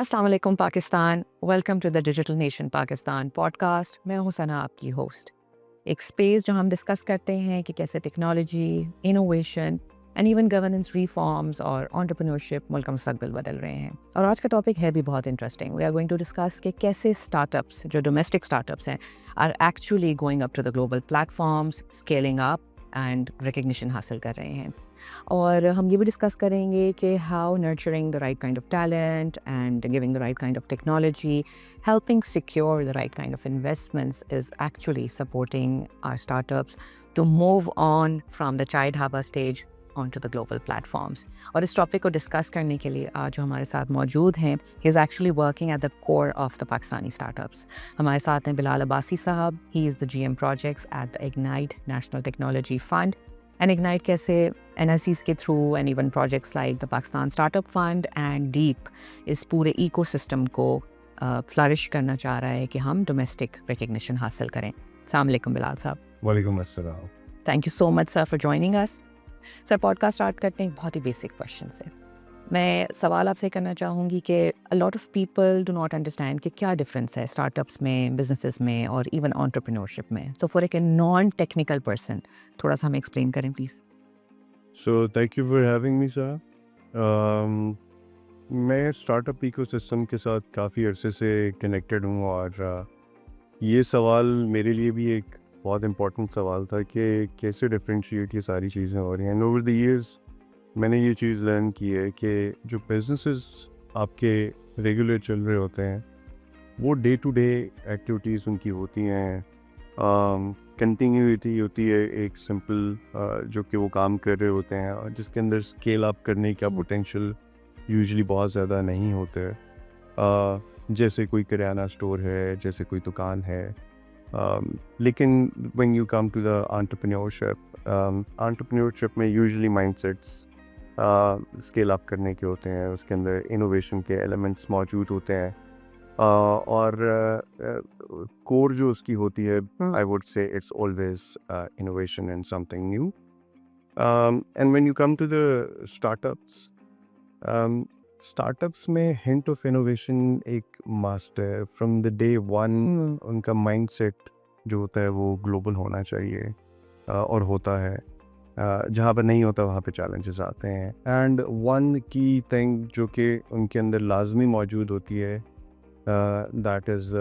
अस्सलाम वालेकुम Pakistan, welcome to the digital nation Pakistan podcast. मैं हूं सना, आपकी होस्ट। एक स्पेस जो हम डिस्कस करते हैं कि कैसे technology, innovation and even governance reforms और एंटरप्रेन्योरशिप मुल्क का मुस्तकबिल बदल रहे हैं। और आज का टॉपिक है भी बहुत interesting. We are going to discuss कि कैसे स्टार्टअप्स, जो डोमेस्टिक स्टार्टअप्स हैं, are actually going up to the global platforms, scaling up and recognition हासिल कर रहे हैं। और हम ये भी डिस्कस करेंगे कि how nurturing the right kind of talent and giving the right kind of technology, helping secure the right kind of investments is actually supporting our startups to move on from the chai dhaba stage onto the global platforms. और इस topic को discuss करने के लिए आज जो हमारे साथ मौजूद हैं, he is actually working at the core of the Pakistani startups. हमारे साथ हैं बिलाल अब्बासी साहब। He is the GM projects at the ignite national technology fund. And ignite कैसे NRCs के through and even projects like the Pakistan startup fund and deep इस पूरे ecosystem को flourish करना चाह रहा है कि हम डोमेस्टिक रिकग्निशन हासिल करें। अस्सलाम वालेकुम बिलाल साहब। वालेकुम अस्सलाम। Thank you so much sir for joining us. Sir, podcast start करते हैं बहुत ही बेसिक क्वेश्चन से। मैं सवाल आपसे करना चाहूँगी कि अ lot of people do not understand कि क्या डिफरेंस है स्टार्टअप्स में, बिजनेसेस में और इवन एंटरप्रेन्योरशिप में। सो फॉर एक नॉन टेक्निकल पर्सन थोड़ा सा हमें एक्सप्लेन करें please. So thank you for having me sir. मैं स्टार्टअप इकोसिस्टम के साथ काफ़ी अरसे से कनेक्टेड हूँ और ये सवाल मेरे लिए भी एक बहुत इम्पोर्टेंट सवाल था कि कैसे डिफरेंशिएट ये सारी चीज़ें हो रही हैं। एंड ओवर द इयर्स मैंने ये चीज़ लर्न की है कि जो बिजनेसेस आपके रेगुलर चल रहे होते हैं वो डे टू डे एक्टिविटीज़ उनकी होती हैं, कंटिन्यूटी होती है एक सिंपल जो कि वो काम कर रहे होते हैं और जिसके अंदर स्केल अप करने का पोटेंशियल यूजुअली बहुत ज़्यादा नहीं होता है। जैसे कोई किराना स्टोर है, जैसे कोई दुकान है। लेकिन when you come to the entrepreneurship में यूजुअली माइंडसेट्स स्केल अप करने के होते हैं, उसके अंदर इनोवेशन के एलिमेंट्स मौजूद होते हैं और कोर जो उसकी होती है, I would say it's always innovation and something new. And when you come to the startups में हिंट ऑफ इनोवेशन एक मस्ट है। फ्रॉम द डे वन उनका माइंडसेट जो होता है वो ग्लोबल होना चाहिए और होता है। जहाँ पर नहीं होता वहाँ पे चैलेंजेस आते हैं। एंड वन की थिंग जो कि उनके अंदर लाजमी मौजूद होती है, दैट इज़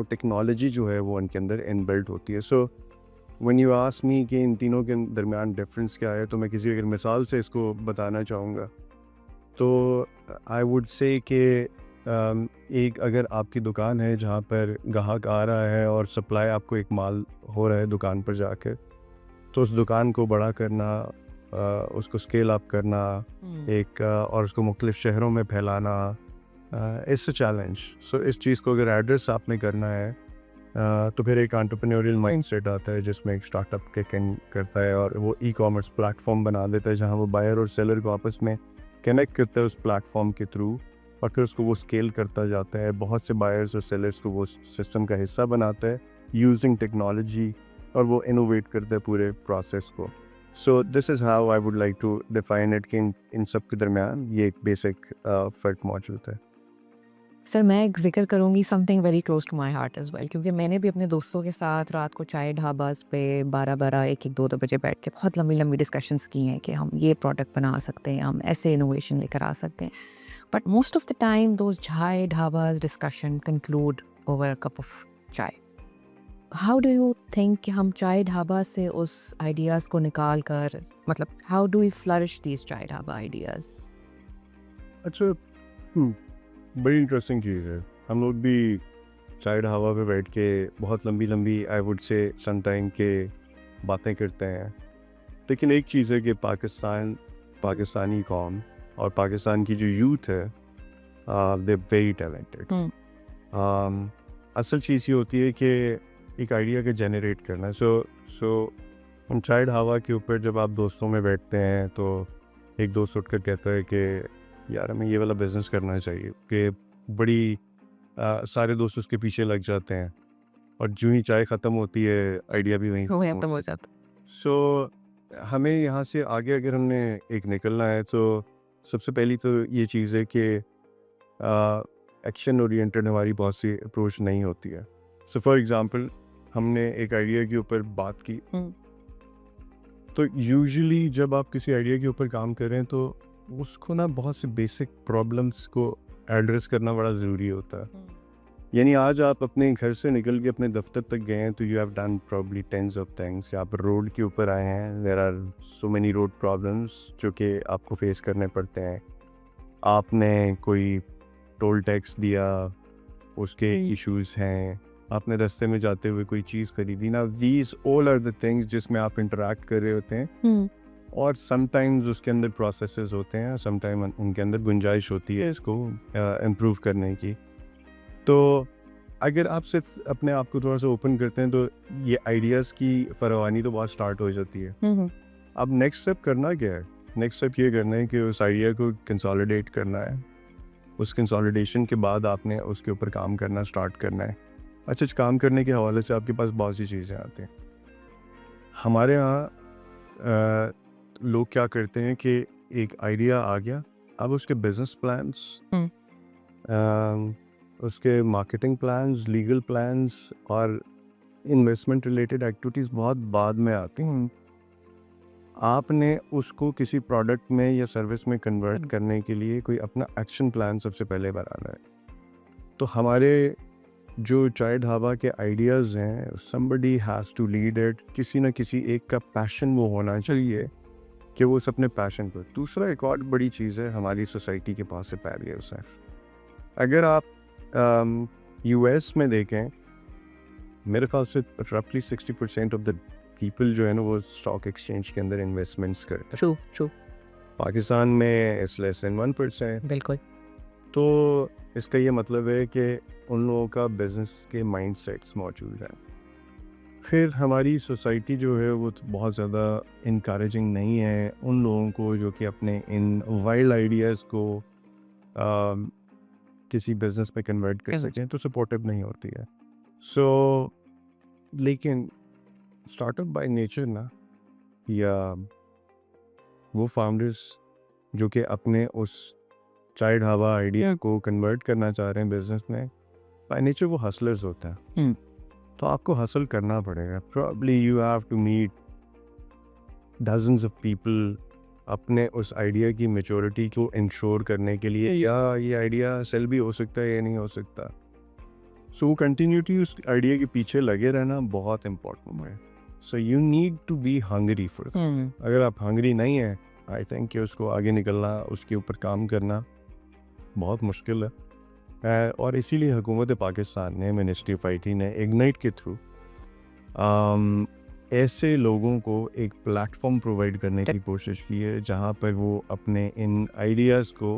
टेक्नोलॉजी जो है वो उनके अंदर इनबिल्ट होती है। So when you ask me कि इन तीनों के दरमियान डिफरेंस क्या है, तो मैं किसी अगर मिसाल से इसको बताना चाहूँगा तो आई वुड से कि एक अगर आपकी दुकान है जहाँ पर ग्राहक आ रहा है और सप्लाई आपको एक माल हो रहा है दुकान पर जाकर, तो उस दुकान को बड़ा करना, उसको स्केल अप करना एक और उसको मुख्तलिफ शहरों में फैलाना, इट्स अ चैलेंज। सो इस चीज़ को अगर एड्रेस आपने करना है तो फिर एक एंटरप्रेन्योरियल माइंडसेट आता है जिसमें एक स्टार्टअप किक इन करता है और वो ई-कॉमर्स प्लेटफॉर्म बना देता है जहाँ वो बायर और सेलर को आपस में कनेक्ट करता है उस प्लेटफॉर्म के थ्रू और फिर उसको वो स्केल करता जाता है। बहुत से बायर्स और सेलर्स को वो सिस्टम का हिस्सा बनाता है यूजिंग टेक्नोलॉजी और वो इनोवेट करता है पूरे प्रोसेस को। So this is how I would like to define it कि इन सब के दरमियान ये एक बेसिक फ़र्क मौजूद है। सर, मैं एक ज़िक्र करूँगी something very close to my heart as well, क्योंकि मैंने भी अपने दोस्तों के साथ रात को चाय ढाबास पे 12-12, 1-1, 2-2 बजे बैठ के बहुत लंबी डिस्कशंस की हैं कि हम ये प्रोडक्ट बना सकते हैं, हम ऐसे इनोवेशन लेकर आ सकते हैं। But most of the time those chai dhabas discussion conclude over a cup of chai. How do you think कि हम चाय ढाबा से उस आइडियाज़ को निकाल कर, मतलब how do we flourish these chai dhaba ideas? अच्छा, बड़ी इंटरेस्टिंग चीज़ है। हम लोग भी चाय ढाबा पे बैठ के बहुत लंबी आई वुड से सम टाइम के बातें करते हैं। लेकिन एक चीज़ है कि पाकिस्तानी कौम और पाकिस्तान की जो यूथ है, दे वेरी टैलेंटेड। असल चीज़ ये होती है कि एक आइडिया के जनरेट करना। सो हम चाय ढाबा के ऊपर जब आप दोस्तों में बैठते हैं तो एक दोस्त उठकर कहता है कि यार हमें ये वाला बिज़नेस करना चाहिए, कि बड़ी सारे दोस्त उसके पीछे लग जाते हैं और जो ही चाय ख़त्म होती है आइडिया भी वहीं हो ख़त्म तो हो होता है। जाता। सो हमें यहाँ से आगे अगर हमने एक निकलना है तो सबसे पहली तो ये चीज़ है कि एक्शन ओरिएंटेड हमारी बहुत सी अप्रोच नहीं होती है। सो फॉर एग्ज़ाम्पल हमने एक आइडिया के ऊपर बात की, तो यूजुअली जब आप किसी आइडिया के ऊपर काम कर रहे हैं तो उसको ना बहुत से बेसिक प्रॉब्लम्स को एड्रेस करना बड़ा ज़रूरी होता है। यानी आज आप अपने घर से निकल के अपने दफ्तर तक गए हैं तो you have done probably tens of things. आप रोड के ऊपर आए हैं, there are so many road problems जो कि आपको फेस करने पड़ते हैं। आपने कोई टोल टैक्स दिया, उसके इश्यूज हैं। आपने रास्ते में जाते हुए कोई चीज़ खरीदी ना, these all are the things जिसमें आप इंटरेक्ट कर रहे होते हैं। और समटाइम्स उसके अंदर प्रोसेसेस होते हैं, समटाइम उनके अंदर गुंजाइश होती है इसको इम्प्रूव करने की। तो अगर आप सिर्फ अपने आप को थोड़ा सा ओपन करते हैं तो ये आइडियाज़ की फरवानी तो बहुत स्टार्ट हो जाती है। अब नेक्स्ट स्टेप करना क्या है? नेक्स्ट स्टेप ये करना है कि उस आइडिया को कंसोलिडेट करना है। उस कंसोलिडेशन के बाद आपने उसके ऊपर काम करना स्टार्ट करना है। अच्छा, काम करने के हवाले से आपके पास बहुत सी चीज़ें आती हैं। हमारे यहाँ लोग क्या करते हैं कि एक आइडिया आ गया, अब उसके बिजनेस प्लान्स, उसके मार्केटिंग प्लान्स, लीगल प्लान्स और इन्वेस्टमेंट रिलेटेड एक्टिविटीज़ बहुत बाद में आती हैं। आपने उसको किसी प्रोडक्ट में या सर्विस में कन्वर्ट करने के लिए कोई अपना एक्शन प्लान सबसे पहले बनाना है। तो हमारे जो चाय ढाबा के आइडियाज़ हैं, somebody has to lead it। किसी न किसी एक का पैशन वो होना चाहिए कि वो अपने पैशन को। दूसरा एक और बड़ी चीज़ है हमारी सोसाइटी के पास से बैरियर्स हैं। अगर आप यूएस में देखें, मेरे ख्याल से रफली 60% ऑफ द पीपल जो है ना वो स्टॉक एक्सचेंज के अंदर इन्वेस्टमेंट्स करते हैं। ट्रू। पाकिस्तान में इट्स लेस देन 1%। बिल्कुल। तो इसका ये मतलब है कि उन लोगों का बिजनेस के माइंडसेट्स मौजूद हैं। फिर हमारी सोसाइटी जो है वो तो बहुत ज़्यादा इनकरेजिंग नहीं है उन लोगों को जो कि अपने इन वाइल्ड आइडियाज़ को किसी बिजनेस में कन्वर्ट कर सकें, तो सपोर्टिव नहीं होती है। सो लेकिन स्टार्टअप बाय नेचर ना, या वो फाउंडर्स जो कि अपने उस चाय ढाबा आइडिया को कन्वर्ट करना चाह रहे हैं बिजनेस में, बाय नेचर वो हसलर्स होते हैं। तो आपको हसल करना पड़ेगा। Probably you have to meet dozens of people अपने उस आइडिया की मैच्योरिटी को इंश्योर करने के लिए, या ये आइडिया सेल भी हो सकता है या नहीं हो सकता। सो कंटिन्यूटी उस आइडिया के पीछे लगे रहना बहुत इम्पोर्टेंट है। So you need to be hungry for. अगर आप हंगरी नहीं हैं, आई थिंक कि उसको आगे निकलना, उसके ऊपर काम करना बहुत मुश्किल है। और इसीलिए हुकूमत पाकिस्तान ने, मिनिस्ट्री ऑफ IT ने इग्नाइट के थ्रू ऐसे लोगों को एक प्लेटफॉर्म प्रोवाइड करने की कोशिश की है जहां पर वो अपने इन आइडियाज़ को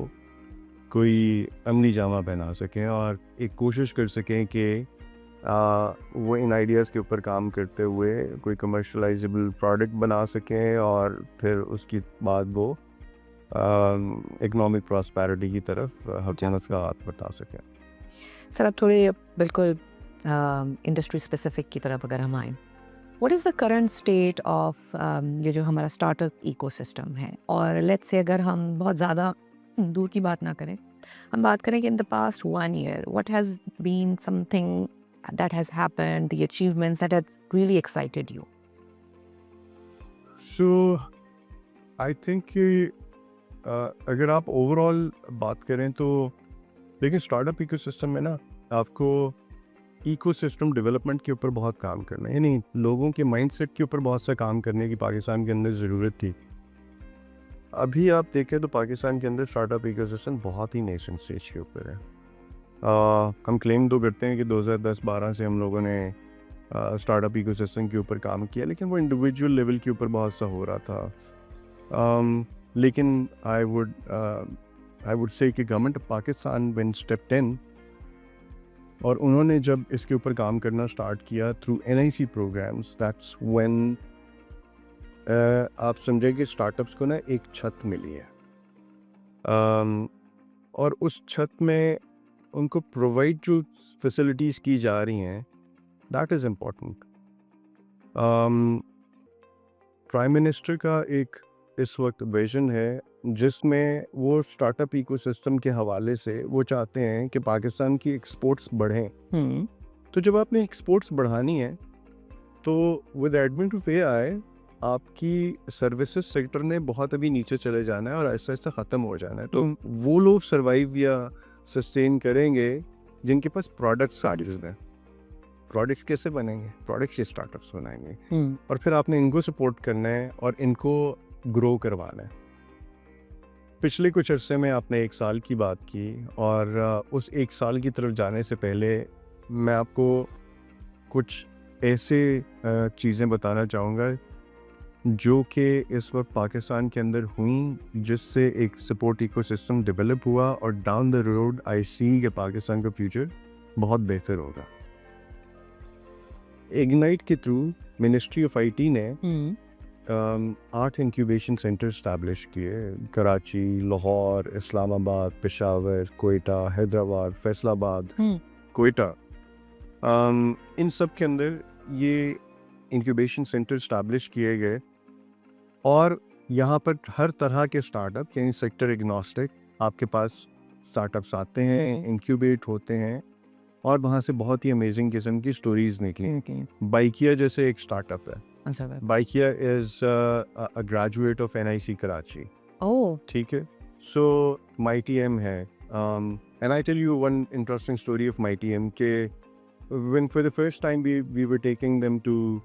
कोई अमली जामा पहना सकें और एक कोशिश कर सकें कि वो इन आइडियाज़ के ऊपर काम करते हुए कोई कमर्शलाइजेबल प्रोडक्ट बना सकें और फिर उसके बाद वो इकोनॉमिक प्रॉस्पेरिटी की तरफ हुकूमत का हाथ बता सकें। सर, अब थोड़े बिल्कुल इंडस्ट्री स्पेसिफिक की तरफ अगर हम आएँ, what is the current state of ये जो हमारा स्टार्टअप इकोसिस्टम है, और लेट्स से अगर हम बहुत ज़्यादा दूर की बात ना करें, हम बात करें कि in the past 1 year what has been something that has happened, the achievements that has really excited you? So I think कि अगर आप ओवरऑल बात करें तो देखिए, स्टार्टअप इकोसिस्टम में ना आपको इकोसिस्टम डेवलपमेंट के ऊपर बहुत काम करना है, यानी लोगों के माइंडसेट के ऊपर बहुत सा काम करने की पाकिस्तान के अंदर ज़रूरत थी। अभी आप देखें तो पाकिस्तान के अंदर स्टार्टअप इकोसिस्टम बहुत ही नेशन स्टेज के ऊपर है। हम क्लेम तो करते हैं कि 2010-12 से हम लोगों ने स्टार्टअप इकोसिस्टम के ऊपर काम किया, लेकिन वो इंडिविजुअल लेवल के ऊपर बहुत सा हो रहा था। लेकिन आई वुड से कि government of Pakistan when stepped in, और उन्होंने जब इसके ऊपर काम करना स्टार्ट किया through NIC programs, that's when आप समझे कि स्टार्टअप्स को ना एक छत मिली है। और उस छत में उनको प्रोवाइड जो फैसिलिटीज़ की जा रही हैं, that is important. Prime minister का एक इस वक्त विजन है जिसमें वो स्टार्टअप इकोसिस्टम के हवाले से वो चाहते हैं कि पाकिस्तान की एक्सपोर्ट्स बढ़ें। तो जब आपने एक्सपोर्ट्स बढ़ानी है तो विद एडवेंट ऑफ एआई आपकी सर्विसेज सेक्टर ने बहुत अभी नीचे चले जाना है और ऐसा ऐसा ख़त्म हो जाना है। तो वो लोग सर्वाइव या सस्टेन करेंगे जिनके पास प्रोडक्ट्स आर्टिस्ट हैं। प्रोडक्ट्स कैसे बनेंगे? प्रोडक्ट्स ये स्टार्टअप्स बनाएंगे और फिर आपने इनको सपोर्ट करना है और इनको ग्रो करवाना है। पिछले कुछ अरसे में आपने 1 साल की बात की और उस 1 साल की तरफ जाने से पहले मैं आपको कुछ ऐसे चीज़ें बताना चाहूँगा जो कि इस वक्त पाकिस्तान के अंदर हुई, जिससे एक सपोर्ट इकोसिस्टम डेवलप हुआ और डाउन द रोड आई सी कि पाकिस्तान का फ्यूचर बहुत बेहतर होगा। इग्नाइट के थ्रू मिनिस्ट्री ऑफ आईटी ने 8 इंक्यूबेशन सेंटर इस्टेब्लिश किए, कराची, लाहौर, इस्लामाबाद, पेशावर, कोयटा, हैदराबाद, फैसलाबाद, कोयटा। इन सब के अंदर ये इंक्यूबेशन सेंटर इस्टेब्लिश किए गए और यहाँ पर हर तरह के स्टार्टअप यानी सेक्टर एग्नोस्टिक आपके पास स्टार्टअप्स आते हैं, इंक्यूबेट होते हैं और वहाँ से बहुत ही अमेजिंग किस्म की स्टोरीज निकली। बाइकिया जैसे एक स्टार्टअप है। Bykea is a graduate of NIC Karachi. ठीक है। सो MyTM है and I tell you one interesting story of MyTM के when for the first time we were taking them to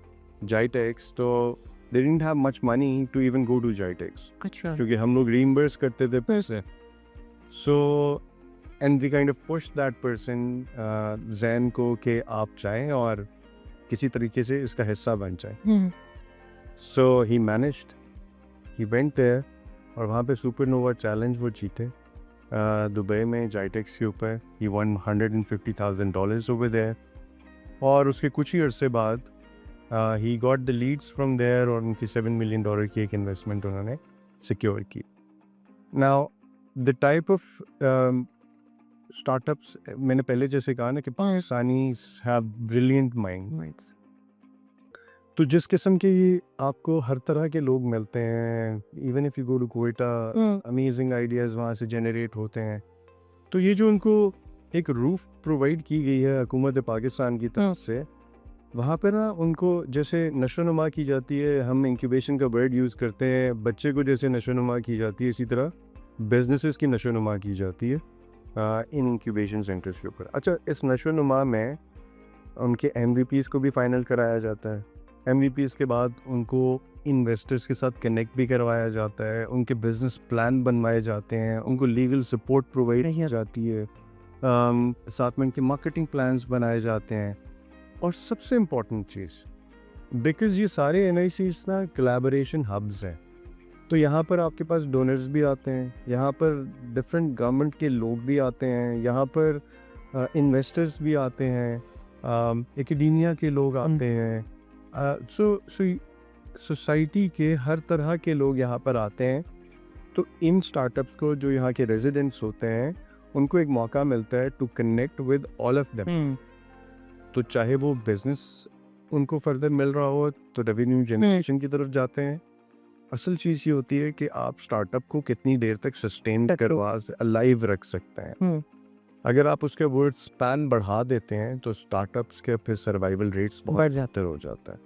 GITEX, तो they didn't have much money to even go to GITEX क्योंकि हम लोग reimburse करते थे पैसे। So and we kind of pushed that person Zain को कि आप जाएं और किसी तरीके से इसका हिस्सा बन जाएं। So he managed, he went there और वहाँ पे सुपरनोवा चैलेंज वो जीते दुबई में GITEX के ऊपर। he won $150,000 over there और उसके कुछ ही अरसे बाद ही got the leads from there और उनकी $7 मिलियन की एक इन्वेस्टमेंट उन्होंने सिक्योर की। Now the type of startups मैंने पहले जैसे कहा ना कि पाकिस्तानी हैव ब्रिलियंट माइंड्स, तो जिस किस्म के आपको हर तरह के लोग मिलते हैं, even if you go to Quetta, amazing ideas वहाँ से जनरेट होते हैं। तो ये जो उनको एक रूफ प्रोवाइड की गई है हुकूमत पाकिस्तान की तरफ से, वहाँ पर ना उनको जैसे नशोनुमा की जाती है, हम इंक्यूबेशन का वर्ड यूज़ करते हैं, बच्चे को जैसे नशोनुमा की जाती है इसी तरह बिजनेसेस की नशोनुमा की जाती है इन इंक्यूबेशन सेंटर्स के ऊपर। अच्छा, इस नशोनुमा में उनके MVPs को भी फाइनल कराया जाता है। MVPs के बाद उनको इन्वेस्टर्स के साथ कनेक्ट भी करवाया जाता है, उनके बिजनेस प्लान बनवाए जाते हैं, उनको लीगल सपोर्ट प्रोवाइड की जाती है, साथ में उनके मार्केटिंग प्लान्स बनाए जाते हैं। और सबसे इम्पॉर्टेंट चीज़, बिकॉज़ ये सारे NICs ना कोलैबोरेशन हब्स हैं, तो यहाँ पर आपके पास डोनर्स भी आते हैं, यहाँ पर डिफरेंट गवर्नमेंट के लोग भी आते हैं, यहाँ पर इन्वेस्टर्स भी आते हैं, एकेडेमिया के लोग आते हैं, सोसाइटी के हर तरह के लोग यहाँ पर आते हैं। तो इन स्टार्टअप्स को जो यहाँ के रेजिडेंट्स होते हैं उनको एक मौका मिलता है to connect with all of them. तो चाहे वो बिजनेस उनको फर्दर मिल रहा हो तो रेवेन्यू जनरेशन की तरफ जाते हैं। असल चीज़ ये होती है कि आप स्टार्टअप को कितनी देर तक सस्टेन करवा अलाइव रख सकते हैं। अगर आप उसके वर्ड स्पैन बढ़ा देते हैं तो स्टार्टअप्स के फिर सर्वाइवल रेट्स बहुत बेहतर हो जाता है।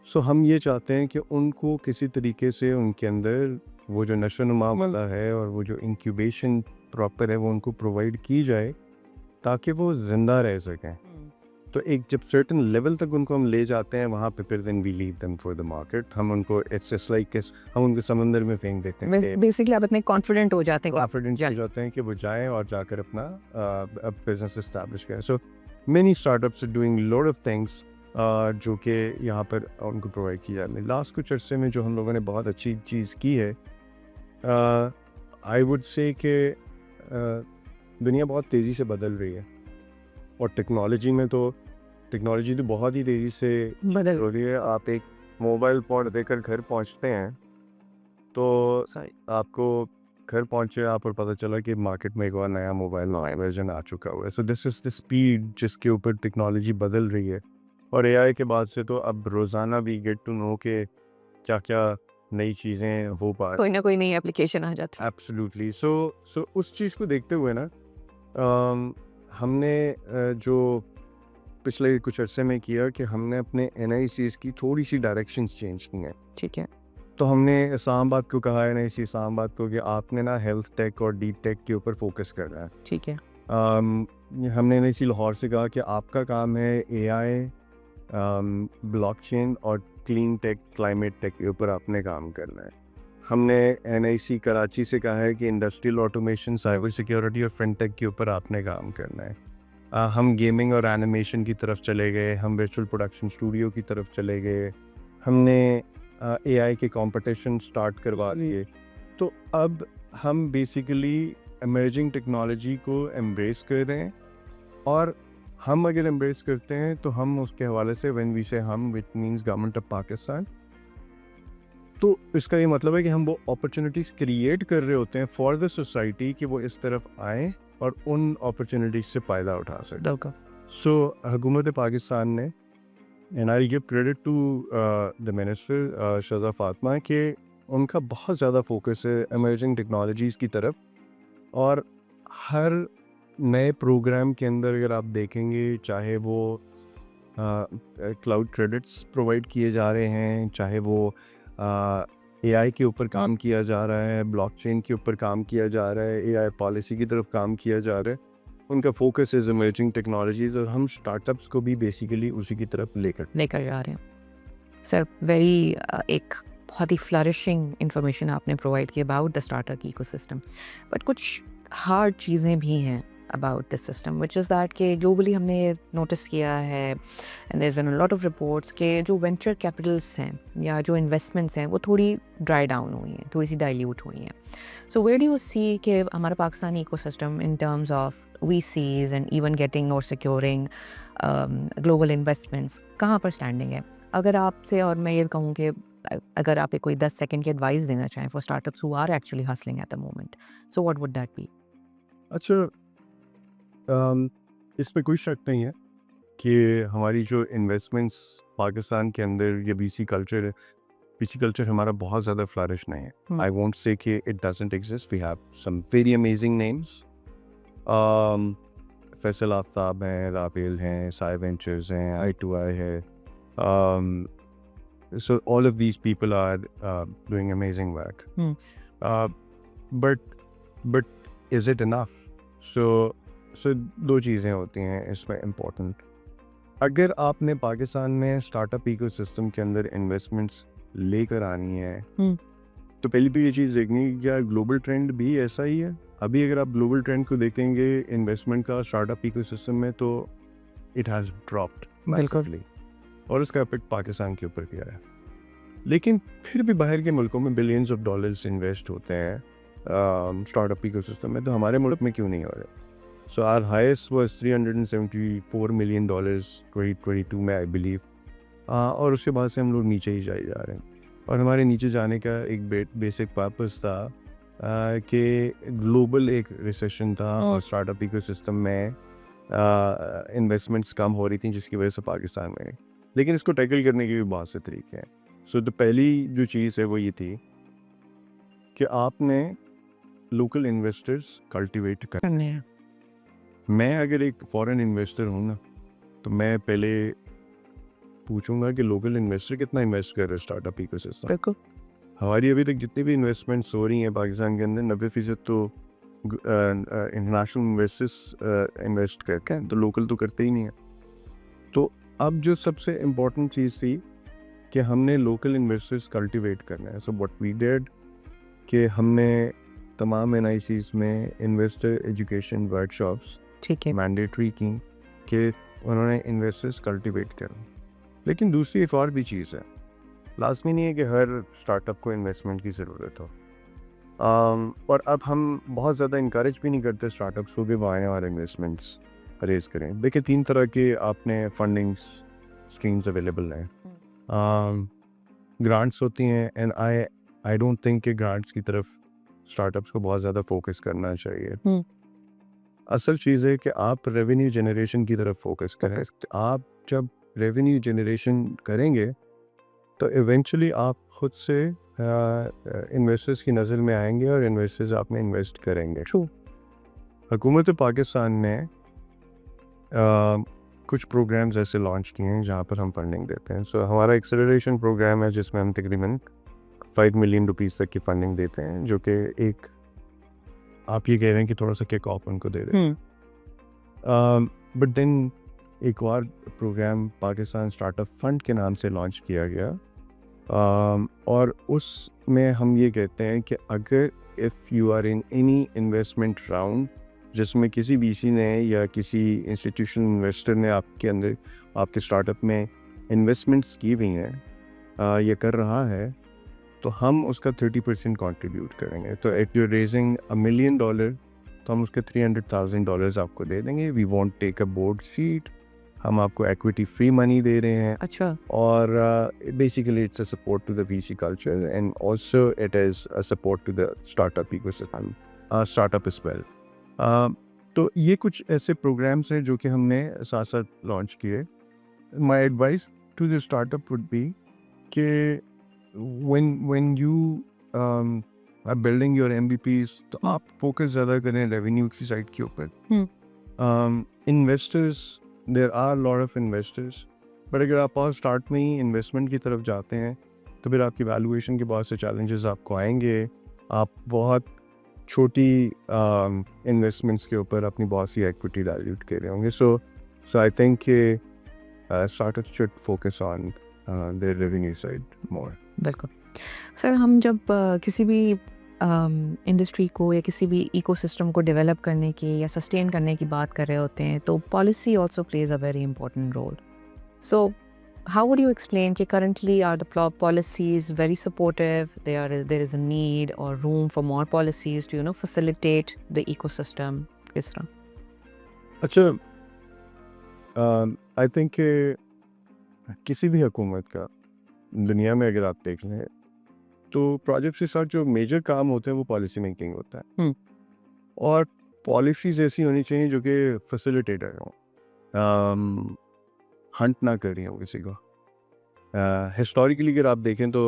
सो हम ये चाहते हैं कि उनको किसी तरीके से उनके अंदर वो जो नशोनुमा वाला है और वो जो इंक्यूबेशन प्रॉपर है वो उनको प्रोवाइड की जाए ताकि वो ज़िंदा रह सकें। तो एक जब सर्टेन लेवल तक उनको हम ले जाते हैं वहाँ पे फिर then we leave them for the market. हम उनको इट्स जस्ट लाइक हम उनको समंदर में फेंक देते हैं। बेसिकली आप इतने कॉन्फिडेंट हो जाते हैं हो जाते हैं कि वो जाएं और जाकर अपना बिजनेस एस्टैब्लिश करें। So many startups are doing lot of things जो कि यहाँ पर उनको प्रोवाइड की जाती है। लास्ट कुछ अरसे में जो हम लोगों ने बहुत अच्छी चीज़ की है, आई वुड से कि दुनिया बहुत तेज़ी से बदल रही है और टेक्नोलॉजी तो बहुत ही तेज़ी से बदल रही है। आप एक मोबाइल फ़ोन देकर घर पहुंचते हैं तो आपको घर पहुंचे आप और पता चला कि मार्केट में एक और नया मोबाइल वर्जन आ चुका हुआ है। So this is the speed जिसके ऊपर टेक्नोलॉजी बदल रही है। और AI के बाद से तो अब रोज़ाना भी गेट टू नो के क्या क्या नई चीज़ें हो पा कोई ना कोई नई एप्लीकेशन आ जाती है। एब्सोल्युटली। सो उस चीज़ को देखते हुए ना हमने जो पिछले कुछ अरसे में किया कि हमने अपने एनआईसीज़ की थोड़ी सी डायरेक्शंस चेंज की हैं। ठीक है। तो हमने इस्लामाबाद को कहा है, एनआईसी इस्लामाबाद को, कि आपने ना हेल्थ टेक और डीप टेक के ऊपर फोकस करना है। ठीक है। हमने एनआईसी लाहौर से कहा कि आपका काम है एआई, ब्लॉकचेन और क्लीन टेक, क्लाइमेट टेक के ऊपर आपने काम करना है। हमने एनआईसी कराची से कहा है कि इंडस्ट्रियल ऑटोमेशन, साइबर सिक्योरिटी और फिनटेक के ऊपर आपने काम करना है। हम गेमिंग और एनिमेशन की तरफ चले गए, हम वर्चुअल प्रोडक्शन स्टूडियो की तरफ चले गए, हमने एआई के कंपटीशन स्टार्ट करवा लिए। तो अब हम बेसिकली इमर्जिंग टेक्नोलॉजी को एम्ब्रेस कर रहे हैं, और हम अगर एम्ब्रेस करते हैं तो हम उसके हवाले से व्हेन वी से हम, which means government of Pakistan, तो इसका ये मतलब है कि हम वो अपॉर्चुनिटीज़ क्रिएट कर रहे होते हैं फॉर द सोसाइटी कि वो इस तरफ आएँ और उन अपॉर्चुनिटीज़ से फ़ायदा उठा सकें। बिल्कुल। सो हुकूमत पाकिस्तान ने, and I give credit to the minister Shaza Fatima, कि उनका बहुत ज़्यादा फोकस है इमर्जिंग टेक्नोलॉजीज़ की तरफ। और हर नए प्रोग्राम के अंदर अगर आप देखेंगे, चाहे वो क्लाउड क्रेडिट्स प्रोवाइड किए जा रहे हैं, चाहे वो एआई के ऊपर काम किया जा रहा है, ब्लॉकचेन के ऊपर काम किया जा रहा है, एआई पॉलिसी की तरफ काम किया जा रहा है, उनका फोकस इज इमर्जिंग टेक्नोलॉजीज़, और हम स्टार्टअप्स को भी बेसिकली उसी की तरफ लेकर जा रहे हैं सर। वेरी एक बहुत ही फ्लरिशिंग इंफॉर्मेशन आपने प्रोवाइड की about the startup ecosystem, but कुछ हार्ड चीज़ें भी हैं about this system, which is that कि ग्लोबली हमने नोटिस किया है, and there been a lot of reports के जो वेंचर कैपिटल्स हैं या जो इन्वेस्टमेंट्स हैं वो थोड़ी ड्राई डाउन हुई हैं, थोड़ी सी डाइल्यूट हुई हैं। So where do you see कि हमारा Pakistani ecosystem in terms of VCs and even getting और सिक्योरिंग ग्लोबल इन्वेस्टमेंट्स कहाँ पर स्टैंडिंग है? अगर आपसे, और मैं ये कहूँ कि अगर आप कोई 10 सेकंड की एडवाइस देना चाहें for startups who are actually hustling at the moment, so what would that be? अच्छा, इसमें कोई शक नहीं है कि हमारी जो इन्वेस्टमेंट्स पाकिस्तान के अंदर, ये बीसी कल्चर है, बीसी कल्चर हमारा बहुत ज़्यादा फ्लरिश नहीं है। आई वोंट से कि it doesn't exist, we have some very amazing names. Faisal Aftab हैं, राबेल हैं, साई वेंचर्स हैं, i2i है। So all of these people are doing amazing work. But is it enough? So दो चीज़ें होती हैं इसमें इम्पोर्टेंट। अगर आपने पाकिस्तान में स्टार्टअप इकोसिस्टम के अंदर इन्वेस्टमेंट्स लेकर आनी है, तो पहली तो ये चीज़ देखनी है कि क्या ग्लोबल ट्रेंड भी ऐसा ही है। अभी अगर आप ग्लोबल ट्रेंड को देखेंगे इन्वेस्टमेंट का स्टार्टअप इकोसिस्टम में, तो इट हैज़ ड्रॉप्ड मैसिवली, और इसका इफेक्ट पाकिस्तान के ऊपर किया है। लेकिन फिर भी बाहर के मुल्कों में बिलियंस ऑफ डॉलर्स इन्वेस्ट होते हैं स्टार्टअप इकोसिस्टम में, तो हमारे मुल्क में क्यों नहीं हो रहे? So our highest was $374 million 2022 में, आई बिलीव। और उसके बाद से हम लोग नीचे ही जाए जा रहे हैं, और हमारे नीचे जाने का एक बेसिक पर्पस था कि ग्लोबल एक रिसेशन था और स्टार्टअप इकोसिस्टम में इन्वेस्टमेंट्स कम हो रही थी, जिसकी वजह से पाकिस्तान में। लेकिन इसको टैकल करने के भी बहुत से तरीके हैं। सो तो पहली जो चीज़ है वो ये थी कि आपने लोकल इन्वेस्टर्स कल्टिवेट करने हैं। मैं अगर एक फॉरेन इन्वेस्टर हूँ ना, तो मैं पहले पूछूंगा कि लोकल इन्वेस्टर कितना इन्वेस्ट कर रहे हैं स्टार्टअप इकोसिस्टम। बिल्कुल। हमारी अभी तक जितनी भी इन्वेस्टमेंट्स हो रही हैं पाकिस्तान के अंदर, 90% तो इंटरनेशनल इन्वेस्टर्स इन्वेस्ट करते हैं, तो लोकल तो करते ही नहीं है। तो अब जो सबसे इम्पोर्टेंट चीज़ थी कि हमने लोकल इन्वेस्टर्स कल्टिवेट करना है। सो व्हाट वी डिड कि हमने तमाम एनआईसीज़ में इन्वेस्टर एजुकेशन वर्कशॉप्स ठीक है। मैंडेटरी की कि उन्होंने इन्वेस्टर्स कल्टिवेट करें। लेकिन दूसरी एक और भी चीज़ है, लाजमी नहीं है कि हर स्टार्टअप को इन्वेस्टमेंट की ज़रूरत हो। और अब हम बहुत ज़्यादा इंकरेज भी नहीं करते स्टार्टअप्स को कि वो आने वाले इन्वेस्टमेंट्स रेज करें। देखिए, 3 तरह के आपने फंडिंग्स स्ट्रीम्स अवेलेबल हैं। ग्रांट्स होती हैं, एंड आई डोंट थिंक कि ग्रांट्स की तरफ स्टार्टअप्स को बहुत ज़्यादा फोकस करना चाहिए। असल चीज़ है कि आप रेवेन्यू जनरेशन की तरफ फोकस करें। आप जब रेवेन्यू जनरेशन करेंगे तो इवेंचुअली आप खुद से इन्वेस्टर्स की नज़र में आएंगे और इन्वेस्टर्स आप में इन्वेस्ट करेंगे। ट्रू। हुकूमत पाकिस्तान ने कुछ प्रोग्राम्स ऐसे लॉन्च किए हैं जहाँ पर हम फंडिंग देते हैं। सो हमारा एक्सेलरेशन प्रोग्राम है जिसमें हम तकरीबन 5 मिलियन रुपीस तक की फंडिंग देते हैं, जो कि एक आप ये कह रहे हैं कि थोड़ा सा किक ऑफ उनको दे रहे हैं। बट देन एक और प्रोग्राम पाकिस्तान स्टार्टअप फंड के नाम से लॉन्च किया गया, और उसमें हम ये कहते हैं कि अगर if you are in any investment round जिसमें किसी वीसी ने या किसी इंस्टीट्यूशनल इन्वेस्टर ने आपके अंदर आपके स्टार्टअप में इन्वेस्टमेंट्स की हुई हैं या कर रहा है, तो हम उसका 30% कंट्रीब्यूट करेंगे। तो इफ यू रेजिंग $1 मिलियन तो हम उसके $300,000 आपको दे देंगे। We want take a board seat, हम आपको एक्विटी फ्री मनी दे रहे हैं। अच्छा। और basically it's a support to the VC culture and also it is a support to the startup ecosystem, startup as well. तो ये कुछ ऐसे प्रोग्राम्स हैं जो कि हमने साथ साथ लॉन्च किए। My advice to the startup would be कि when you are building your MVPs तो आप फोकस ज़्यादा करें रेवेन्यू की साइड के ऊपर। Investors, there are lot of investors, but अगर आप और स्टार्ट में ही इन्वेस्टमेंट की तरफ जाते हैं तो फिर आपकी वैल्यूएशन के बहुत से चैलेंजेस आपको आएंगे। आप बहुत छोटी इन्वेस्टमेंट्स के ऊपर अपनी बहुत सी एक्विटी डाइल्यूट कर रहे होंगे। So I think startups should focus on their revenue side more. बिल्कुल सर, हम जब किसी भी इंडस्ट्री को या किसी भी इकोसिस्टम को डेवलप करने की या सस्टेन करने की बात कर रहे होते हैं तो policy also plays a very important role. So how would you explain कि currently are the policies very supportive, there is a need or room for more policies to facilitate the ecosystem? किस तरह? अच्छा, I think किसी भी हुकूमत का दुनिया में अगर आप देख लें तो प्रोजेक्ट के साथ जो मेजर काम होते हैं वो पॉलिसी मेकिंग होता है, और पॉलिसीज ऐसी होनी चाहिए जो कि फैसिलिटेटर हों, हंट ना कर रही हों किसी को। हिस्टोरिकली अगर आप देखें तो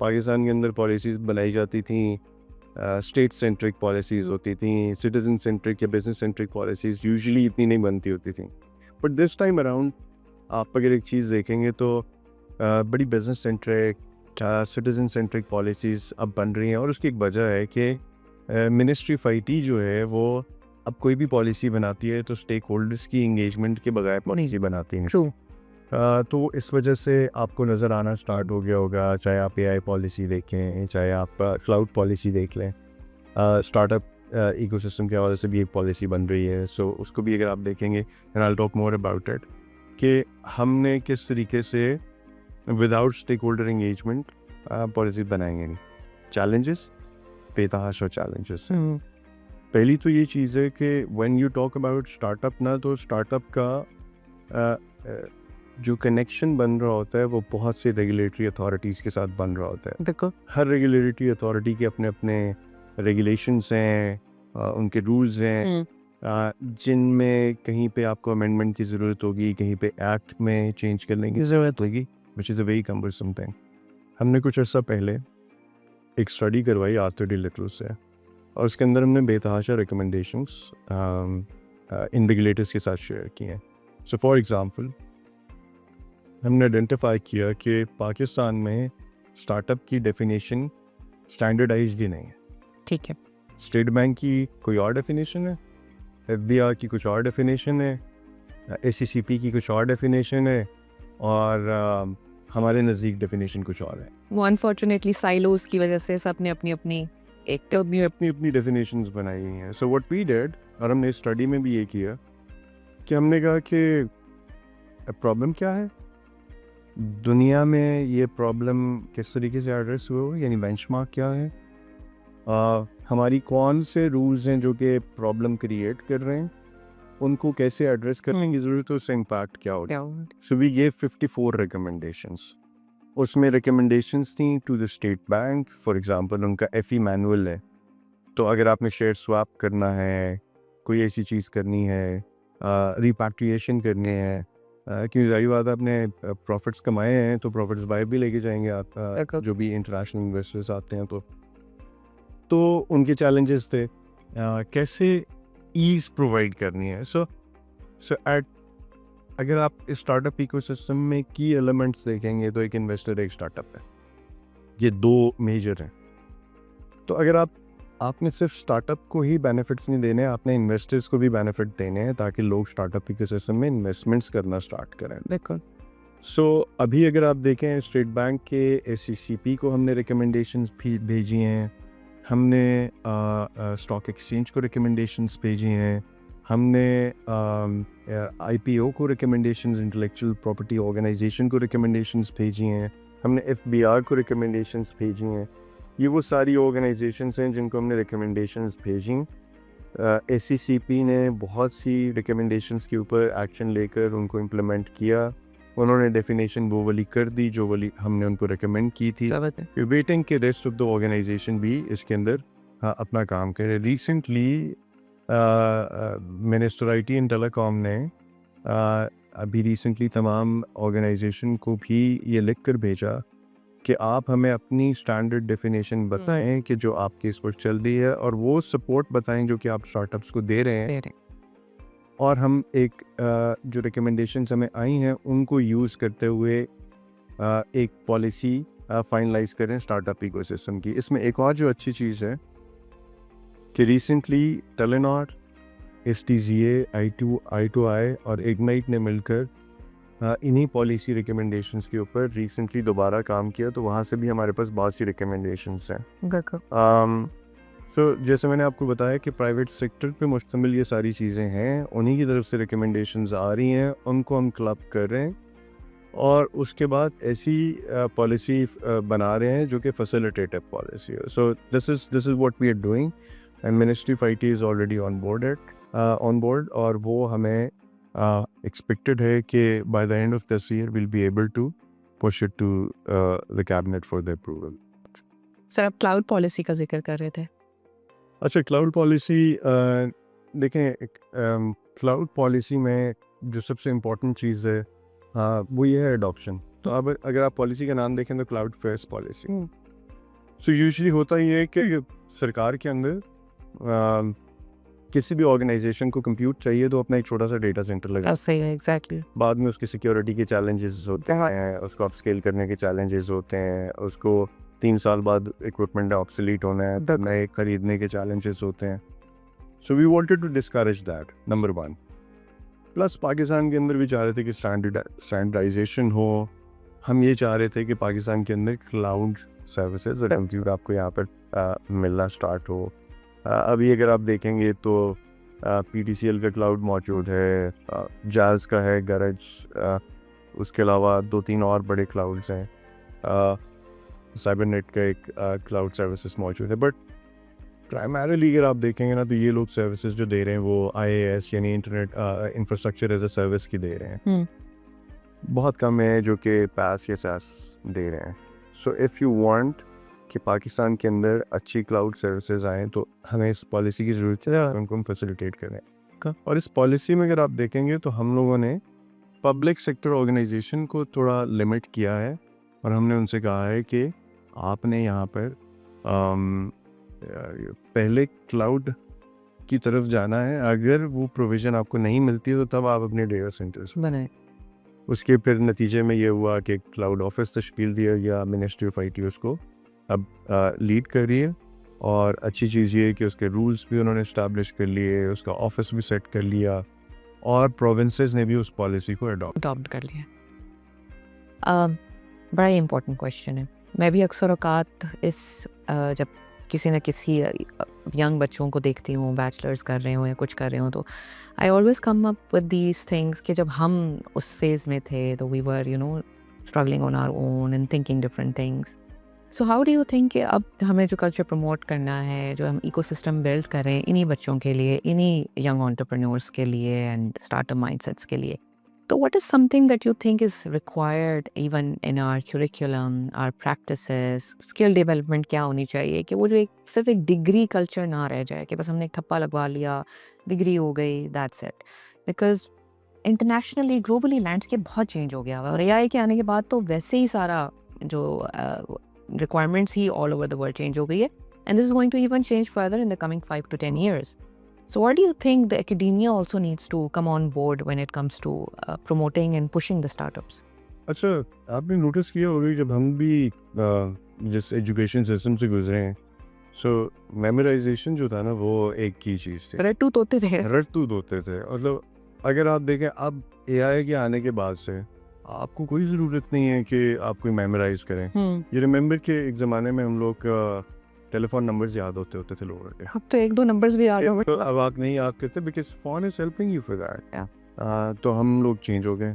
पाकिस्तान के अंदर पॉलिसीज़ बनाई जाती थी, स्टेट सेंट्रिक पॉलिसीज़ होती थी, सिटीजन सेंट्रिक या बिजनेस सेंट्रिक पॉलिसीज़ यूजुअली इतनी नहीं बनती होती थी। बट दिस टाइम अराउंड आप अगर एक चीज़ देखेंगे तो बड़ी business centric, citizen centric policies अब बन रही हैं, और उसकी एक वजह है कि मिनिस्ट्री ऑफ आईटी जो है वो अब कोई भी पॉलिसी बनाती है तो स्टेक होल्डर्स की इंगेजमेंट के बगैर पॉलिसी बनाती है। True. तो इस वजह से आपको नज़र आना स्टार्ट हो गया होगा, चाहे आप एआई पॉलिसी देखें, चाहे आप क्लाउड पॉलिसी देख लें, स्टार्टअप इकोसिस्टम के हवाले से भी एक पॉलिसी बन रही है। सो उसको भी अगर आप देखेंगे, and I will talk more about it, कि हमने किस तरीके से without stakeholder engagement policy बनाएंगे। नहीं, चैलेंजेस बेतहाशा चैलेंजेस। पहली तो ये चीज़ है कि when you talk about startup ना, तो स्टार्टअप का जो कनेक्शन बन रहा होता है वो बहुत से रेगुलेटरी अथॉरिटीज़ के साथ बन रहा होता है। देखो, हर रेगुलेटरी अथॉरिटी के अपने अपने रेगुलेशंस हैं, उनके रूल्स हैं, जिनमें कहीं पे आपको अमेंडमेंट की ज़रूरत होगी, कहीं पे एक्ट में चेंज करने की ज़रूरत होगी, which is a very cumbersome thing. हमने कुछ अर्सा पहले एक स्टडी करवाई आर्थर डी लिटल से, और उसके अंदर हमने बेतहाशा रिकमेंडेशंस इन रेगुलेटर्स के साथ शेयर किए हैं। सो फॉर एग्ज़ाम्पल, हमने आइडेंटिफाई किया कि पाकिस्तान में स्टार्टअप की डेफिनेशन स्टैंडर्डाइज्ड ही नहीं है। ठीक है। स्टेट बैंक की कोई और डेफिनेशन है, एफबीआर की कुछ और डेफिनेशन है, एसीसीपी की कुछ और डेफिनेशन है, और हमारे नज़दीक डेफिनेशन कुछ और है। वो अनफॉर्चुनेटली साइलोज की वजह से सबने अपनी अपनी एक अपनी डेफिनेशंस बनाई हुई हैं। सो व्हाट वी डिड, और हमने स्टडी में भी ये किया कि हमने कहा कि प्रॉब्लम क्या है दुनिया में, ये प्रॉब्लम किस तरीके से एड्रेस हुए हो, यानी बेंचमार्क क्या है, हमारी कौन से रूल्स हैं जो कि प्रॉब्लम क्रिएट कर रहे हैं, उनको कैसे एड्रेस करने की ज़रूरत है, उससे इम्पैक्ट क्या होगा। So we gave 54 recommendations. उसमें रिकमेंडेशंस थी to the State Bank. For example, उनका एफई मैनुअल है, तो अगर आपने शेयर स्वैप करना है, कोई ऐसी चीज़ करनी है, रिपैट्रिएशन करनी है, क्योंकि जाहिर बात है आपने प्रॉफिट्स कमाए हैं तो प्रॉफिट्स बाहर भी लेके जाएंगे आप, जो भी इंटरनेशनल इन्वेस्टर्स आते हैं तो उनके चैलेंजेस थे कैसे ईज प्रोवाइड करनी है। सो एट अगर आप इस स्टार्टअप इकोसिस्टम में की एलिमेंट्स देखेंगे तो एक इन्वेस्टर एक स्टार्टअप है, ये दो मेजर हैं। तो अगर आपने सिर्फ स्टार्टअप को ही बेनिफिट्स नहीं देने, आपने इन्वेस्टर्स को भी बेनिफिट देने हैं ताकि लोग स्टार्टअप इकोसिस्टम में इन्वेस्टमेंट्स करना स्टार्ट करें। देखो अभी अगर आप देखें स्टेट बैंक के SECP को हमने रिकमेंडेशंस भी भेजी हैं, हमने स्टॉक एक्सचेंज को रिकमेंडेशंस भेजी हैं, हमने IPO को रिकमेंडेशंस, इंटेलेक्चुअल प्रॉपर्टी ऑर्गेनाइजेशन को रिकमेंडेशंस भेजी हैं, हमने FBR को रिकमेंडेशंस भेजी हैं। ये वो सारी ऑर्गेनाइजेशंस हैं जिनको हमने रिकमेंडेशंस भेजी। SECP ने बहुत सी रिकमेंडेशंस के ऊपर एक्शन लेकर उनको इम्प्लीमेंट किया, उन्होंने डेफिनेशन वो वाली कर दी जो वाली हमने उनको रिकमेंड की थी। वेटिंग के रेस्ट ऑफ द ऑर्गेनाइजेशन भी इसके अंदर अपना काम करे। Recently minister IT and telecom ने अभी रिसेंटली तमाम ऑर्गेनाइजेशन को भी ये लिख कर भेजा कि आप हमें अपनी स्टैंडर्ड डेफिनेशन बताएं कि जो आपकी इस पर चल रही है, और वो सपोर्ट बताएं जो कि आप स्टार्टअप्स को दे रहे हैं, और हम एक जो रिकमेंडेशंस हमें आई हैं उनको यूज़ करते हुए एक पॉलिसी फाइनलाइज करें स्टार्टअप इकोसिस्टम की। इसमें एक और जो अच्छी चीज़ है कि रिसेंटली टेलीनॉर, STZA, I2I और इग्नाइट ने मिलकर इन्हीं पॉलिसी रिकमेंडेशंस के ऊपर रिसेंटली दोबारा काम किया, तो वहाँ से भी हमारे पास बहुत सी रिकमेंडेशंस हैं। जैसे मैंने आपको बताया कि प्राइवेट सेक्टर पे मुश्तमिल ये सारी चीज़ें हैं, उन्हीं की तरफ से रिकमेंडेशंस आ रही हैं, उनको हम क्लब कर रहे हैं और उसके बाद ऐसी पॉलिसी बना रहे हैं जो कि फैसिलिटेटिव पॉलिसी है। So this is what we are doing and ministry of IT is already on board और वो हमें expected है कि by the end of this year we'll be able to push it to the cabinet for the approval. Sir, आप cloud policy का जिक्र कर रहे थे। अच्छा, क्लाउड पॉलिसी देखें, क्लाउड पॉलिसी में जो सबसे इम्पोर्टेंट चीज़ है वो ये है एडॉप्शन। तो अब अगर आप पॉलिसी का नाम देखें तो cloud first policy. So usually होता ये है कि सरकार के अंदर किसी भी ऑर्गेनाइजेशन को कंप्यूट चाहिए तो अपना एक छोटा सा डेटा सेंटर लगा। सही है, एग्जैक्टली। बाद में उसकी सिक्योरिटी के चैलेंजेस होते हैं, उसको अपस्केल करने के चैलेंजेस होते हैं, उसको 3 साल बाद इक्विपमेंट ऑब्सोलीट होना है, तब नए खरीदने के चैलेंजेस होते हैं। So we wanted to discourage that, number 1। Plus Pakistan के अंदर भी चाह रहे थे कि स्टैंडर्डाइजेशन हो। हम ये चाह रहे थे कि पाकिस्तान के अंदर क्लाउड सर्विसेज कंप्यूटर आपको यहाँ पर मिलना स्टार्ट हो। अभी अगर आप देखेंगे तो PTCL का क्लाउड मौजूद है, जाज का है, गरज, उसके अलावा 2-3 और बड़े क्लाउड्स हैं, साइबरनेट का एक क्लाउड सर्विसेज मौजूद है। बट प्राइमरीली अगर आप देखेंगे ना तो ये लोग सर्विसेज जो दे रहे हैं वो IaaS यानी internet infrastructure as a service की दे रहे हैं। बहुत कम है जो कि PaaS या SaaS दे रहे हैं। सो इफ़ यू वांट कि पाकिस्तान के अंदर अच्छी क्लाउड सर्विसेज आएँ तो हमें इस पॉलिसी की ज़रूरत है, उनको हम फैसिलिटेट करें। और इस पॉलिसी में अगर आप देखेंगे तो हम लोगों ने पब्लिक सेक्टर ऑर्गेनाइजेशन को थोड़ा लिमिट किया है और हमने उनसे कहा है कि आपने यहाँ पर पहले क्लाउड की तरफ जाना है, अगर वो प्रोविज़न आपको नहीं मिलती है तो तब आप अपने डेटा सेंटर्स बनाएं। उसके फिर नतीजे में ये हुआ कि क्लाउड ऑफिस तश्कील दिया गया, मिनिस्ट्री ऑफ IT उसको अब लीड कर रही है। और अच्छी चीज़ ये है कि उसके रूल्स भी उन्होंने इस्टेब्लिश कर लिए, उसका ऑफिस भी सेट कर लिया और प्रोविंसेस ने भी उस पॉलिसी को अडॉप्ट कर लिया। बड़ा ही इम्पोर्टेंट क्वेश्चन है। मैं भी अक्सर औकात जब किसी न किसी यंग बच्चों को देखती हूँ बैचलर्स कर रहे हो या कुछ कर रहे हो, तो I always come up with these things कि जब हम उस फेज़ में थे तो we were struggling on our own and thinking different things. So how do you think कि अब हमें जो कल्चर प्रमोट करना है, जो हम इकोसिस्टम बिल्ड कर रहे हैं इन्हीं बच्चों के लिए, इन्हीं यंग एंटरप्रेन्योर्स के लिए एंड स्टार्टअप माइंडसेट्स के लिए, तो what is something that you think is required even in our curriculum, our practices? Skill development क्या होनी चाहिए कि वो जो सिर्फ एक डिग्री कल्चर ना रह जाए कि बस हमने एक ठप्पा लगवा लिया, डिग्री हो गई, that's it. Because internationally globally landscape बहुत चेंज हो गया हुआ है और एआई के आने के बाद तो वैसे ही सारा जो रिक्वायरमेंट्स ही all over the world change हो गई है and this is going to even change further in the coming 5 to 10 years. So what do you think the academia also needs to come on board when it comes to promoting and pushing the startups? अच्छा, आपने notice किया होगा जब हम भी जिस education system से गुजरे हैं, सो मेमोराइजेशन जो था ना वो एक की चीज़ थी, रट्टूत होते थे। रट्टूत होते थे। मतलब अगर आप देखें अब एआई के आने के बाद से आपको कोई ज़रूरत नहीं है कि आप कोई मेमोराइज करें। ये रिमेंबर के एक ज़माने में हम लोग टेलीफोन नंबर्स याद होते थे लोगों के, अब तो 1-2 नंबर्स भी याद हो तो अब आप नहीं याद करते because phone is helping you for that. तो हम लोग चेंज हो गए।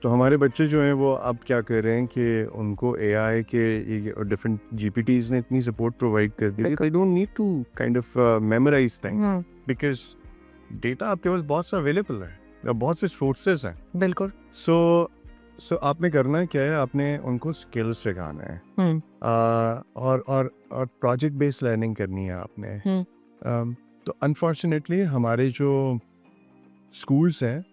तो हमारे बच्चे जो हैं वो अब क्या कर रहे हैं कि उनको एआई के डिफरेंट जीपीटीज ने इतनी सपोर्ट प्रोवाइड कर दी, they don't need to kind of memorise things because data आपके पास बहुत सा अवेलेबल है, बहुत से सोर्सेज हैं। बिल्कुल। सो आपने करना क्या है, आपने उनको स्किल्स सिखाना है और प्रोजेक्ट बेस्ड लर्निंग करनी है आपने। तो अनफॉर्चुनेटली हमारे जो स्कूल्स हैं